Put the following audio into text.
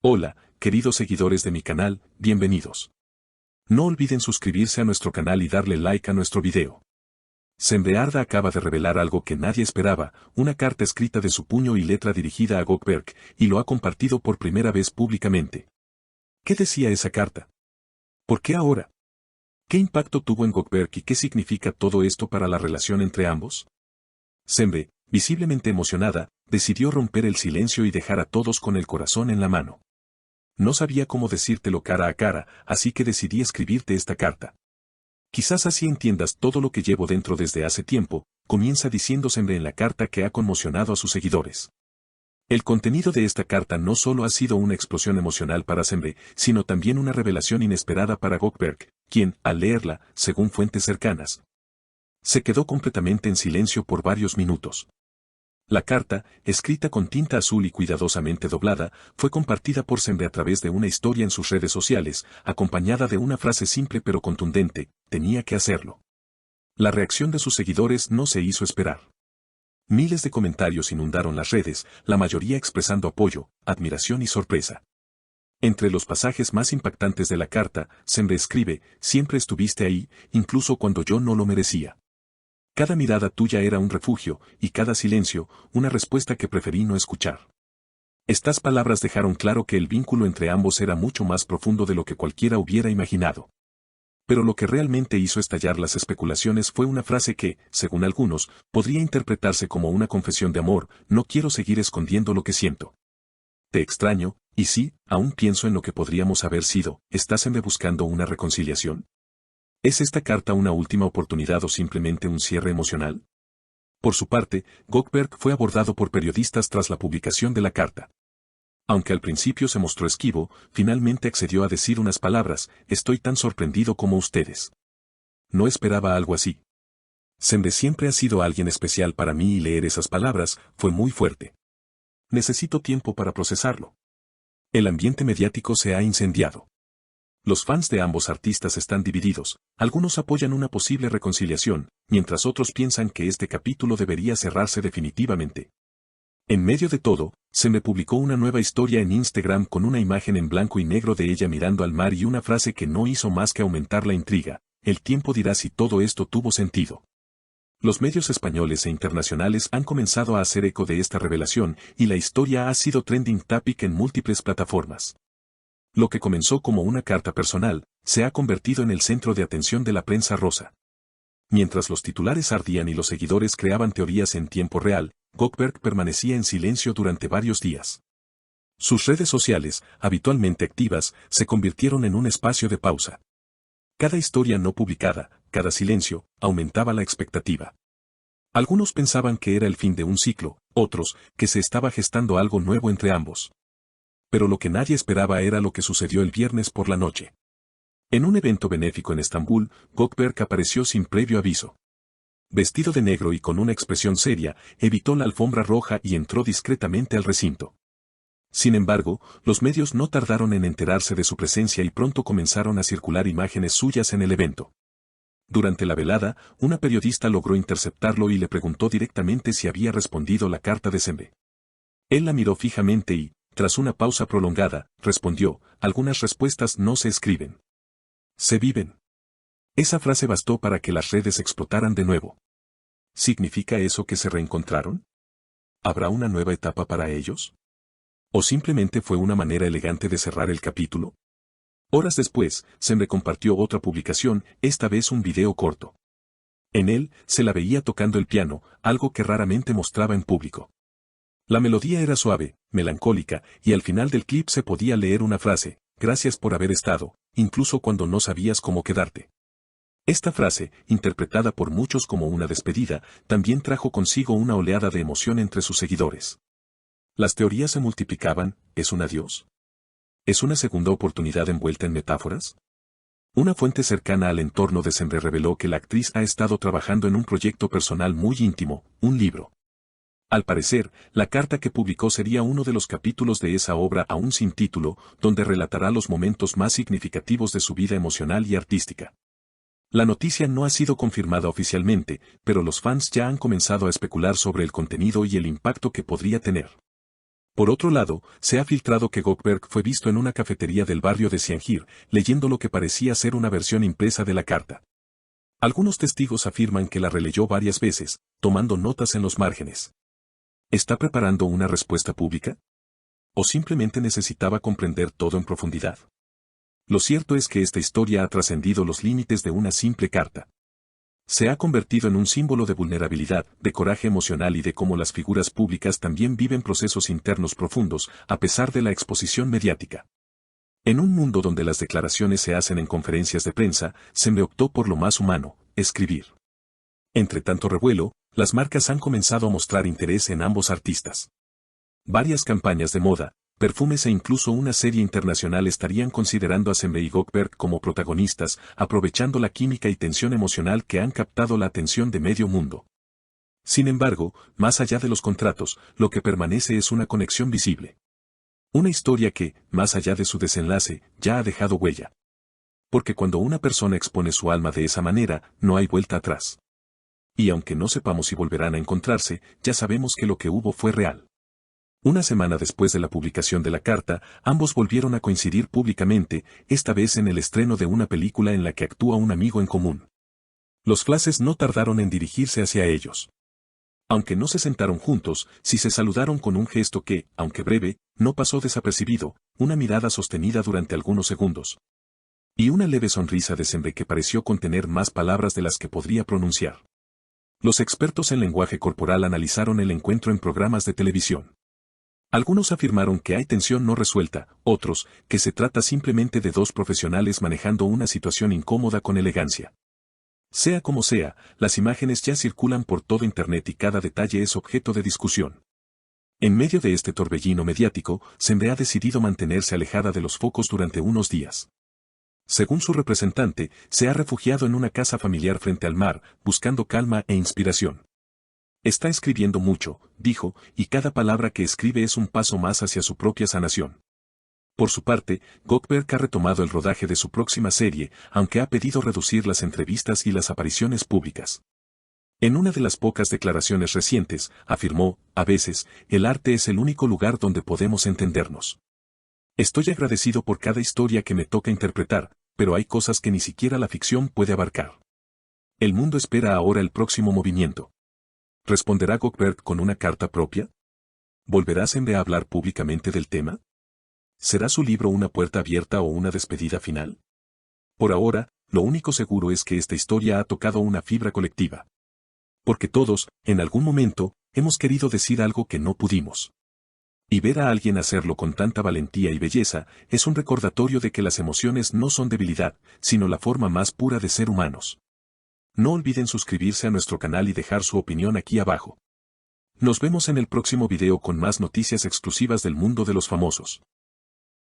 Hola, queridos seguidores de mi canal, bienvenidos. No olviden suscribirse a nuestro canal y darle like a nuestro video. Sembearda acaba de revelar algo que nadie esperaba, una carta escrita de su puño y letra dirigida a Gökberk, y lo ha compartido por primera vez públicamente. ¿Qué decía esa carta? ¿Por qué ahora? ¿Qué impacto tuvo en Gökberk y qué significa todo esto para la relación entre ambos? Sembe, visiblemente emocionada, decidió romper el silencio y dejar a todos con el corazón en la mano. No sabía cómo decírtelo cara a cara, así que decidí escribirte esta carta. Quizás así entiendas todo lo que llevo dentro desde hace tiempo, comienza diciéndoseme en la carta que ha conmocionado a sus seguidores. El contenido de esta carta no solo ha sido una explosión emocional para Sembe, sino también una revelación inesperada para Gökberk, quien, al leerla, según fuentes cercanas, se quedó completamente en silencio por varios minutos. La carta, escrita con tinta azul y cuidadosamente doblada, fue compartida por Sembe a través de una historia en sus redes sociales, acompañada de una frase simple pero contundente: tenía que hacerlo. La reacción de sus seguidores no se hizo esperar. Miles de comentarios inundaron las redes, la mayoría expresando apoyo, admiración y sorpresa. Entre los pasajes más impactantes de la carta, Sembe escribe: siempre estuviste ahí, incluso cuando yo no lo merecía. Cada mirada tuya era un refugio, y cada silencio, una respuesta que preferí no escuchar. Estas palabras dejaron claro que el vínculo entre ambos era mucho más profundo de lo que cualquiera hubiera imaginado. Pero lo que realmente hizo estallar las especulaciones fue una frase que, según algunos, podría interpretarse como una confesión de amor: no quiero seguir escondiendo lo que siento. Te extraño, y sí, aún pienso en lo que podríamos haber sido. ¿Estás buscando una reconciliación? ¿Es esta carta una última oportunidad o simplemente un cierre emocional? Por su parte, Gökberk fue abordado por periodistas tras la publicación de la carta. Aunque al principio se mostró esquivo, finalmente accedió a decir unas palabras: estoy tan sorprendido como ustedes. No esperaba algo así. Sembe siempre ha sido alguien especial para mí y leer esas palabras fue muy fuerte. Necesito tiempo para procesarlo. El ambiente mediático se ha incendiado. Los fans de ambos artistas están divididos, algunos apoyan una posible reconciliación, mientras otros piensan que este capítulo debería cerrarse definitivamente. En medio de todo, Sembe publicó una nueva historia en Instagram con una imagen en blanco y negro de ella mirando al mar y una frase que no hizo más que aumentar la intriga: el tiempo dirá si todo esto tuvo sentido. Los medios españoles e internacionales han comenzado a hacer eco de esta revelación y la historia ha sido trending topic en múltiples plataformas. Lo que comenzó como una carta personal, se ha convertido en el centro de atención de la prensa rosa. Mientras los titulares ardían y los seguidores creaban teorías en tiempo real, Gökberk permanecía en silencio durante varios días. Sus redes sociales, habitualmente activas, se convirtieron en un espacio de pausa. Cada historia no publicada, cada silencio, aumentaba la expectativa. Algunos pensaban que era el fin de un ciclo, otros, que se estaba gestando algo nuevo entre ambos. Pero lo que nadie esperaba era lo que sucedió el viernes por la noche. En un evento benéfico en Estambul, Gökberk apareció sin previo aviso. Vestido de negro y con una expresión seria, evitó la alfombra roja y entró discretamente al recinto. Sin embargo, los medios no tardaron en enterarse de su presencia y pronto comenzaron a circular imágenes suyas en el evento. Durante la velada, una periodista logró interceptarlo y le preguntó directamente si había respondido la carta de Sembe. Él la miró fijamente y, tras una pausa prolongada, respondió: algunas respuestas no se escriben, se viven. Esa frase bastó para que las redes explotaran de nuevo. ¿Significa eso que se reencontraron? ¿Habrá una nueva etapa para ellos? ¿O simplemente fue una manera elegante de cerrar el capítulo? Horas después, Sembe compartió otra publicación, esta vez un video corto. En él, se la veía tocando el piano, algo que raramente mostraba en público. La melodía era suave, melancólica, y al final del clip se podía leer una frase: gracias por haber estado, incluso cuando no sabías cómo quedarte. Esta frase, interpretada por muchos como una despedida, también trajo consigo una oleada de emoción entre sus seguidores. Las teorías se multiplicaban: ¿es un adiós? ¿Es una segunda oportunidad envuelta en metáforas? Una fuente cercana al entorno de Sembe reveló que la actriz ha estado trabajando en un proyecto personal muy íntimo, un libro. Al parecer, la carta que publicó sería uno de los capítulos de esa obra aún sin título, donde relatará los momentos más significativos de su vida emocional y artística. La noticia no ha sido confirmada oficialmente, pero los fans ya han comenzado a especular sobre el contenido y el impacto que podría tener. Por otro lado, se ha filtrado que Goldberg fue visto en una cafetería del barrio de Siangir, leyendo lo que parecía ser una versión impresa de la carta. Algunos testigos afirman que la releyó varias veces, tomando notas en los márgenes. ¿Está preparando una respuesta pública? ¿O simplemente necesitaba comprender todo en profundidad? Lo cierto es que esta historia ha trascendido los límites de una simple carta. Se ha convertido en un símbolo de vulnerabilidad, de coraje emocional y de cómo las figuras públicas también viven procesos internos profundos, a pesar de la exposición mediática. En un mundo donde las declaraciones se hacen en conferencias de prensa, se me optó por lo más humano, escribir. Entre tanto revuelo, las marcas han comenzado a mostrar interés en ambos artistas. Varias campañas de moda, perfumes e incluso una serie internacional estarían considerando a Sembe y Goldberg como protagonistas, aprovechando la química y tensión emocional que han captado la atención de medio mundo. Sin embargo, más allá de los contratos, lo que permanece es una conexión visible. Una historia que, más allá de su desenlace, ya ha dejado huella. Porque cuando una persona expone su alma de esa manera, no hay vuelta atrás. Y aunque no sepamos si volverán a encontrarse, ya sabemos que lo que hubo fue real. Una semana después de la publicación de la carta, ambos volvieron a coincidir públicamente, esta vez en el estreno de una película en la que actúa un amigo en común. Los flashes no tardaron en dirigirse hacia ellos. Aunque no se sentaron juntos, sí se saludaron con un gesto que, aunque breve, no pasó desapercibido, una mirada sostenida durante algunos segundos. Y una leve sonrisa de Sembe que pareció contener más palabras de las que podría pronunciar. Los expertos en lenguaje corporal analizaron el encuentro en programas de televisión. Algunos afirmaron que hay tensión no resuelta, otros, que se trata simplemente de dos profesionales manejando una situación incómoda con elegancia. Sea como sea, las imágenes ya circulan por todo Internet y cada detalle es objeto de discusión. En medio de este torbellino mediático, Sembe ha decidido mantenerse alejada de los focos durante unos días. Según su representante, se ha refugiado en una casa familiar frente al mar, buscando calma e inspiración. Está escribiendo mucho, dijo, y cada palabra que escribe es un paso más hacia su propia sanación. Por su parte, Goldberg ha retomado el rodaje de su próxima serie, aunque ha pedido reducir las entrevistas y las apariciones públicas. En una de las pocas declaraciones recientes, afirmó, a veces, el arte es el único lugar donde podemos entendernos. Estoy agradecido por cada historia que me toca interpretar, pero hay cosas que ni siquiera la ficción puede abarcar. El mundo espera ahora el próximo movimiento. ¿Responderá Goldberg con una carta propia? ¿Volverá Sembe a hablar públicamente del tema? ¿Será su libro una puerta abierta o una despedida final? Por ahora, lo único seguro es que esta historia ha tocado una fibra colectiva. Porque todos, en algún momento, hemos querido decir algo que no pudimos. Y ver a alguien hacerlo con tanta valentía y belleza, es un recordatorio de que las emociones no son debilidad, sino la forma más pura de ser humanos. No olviden suscribirse a nuestro canal y dejar su opinión aquí abajo. Nos vemos en el próximo video con más noticias exclusivas del mundo de los famosos.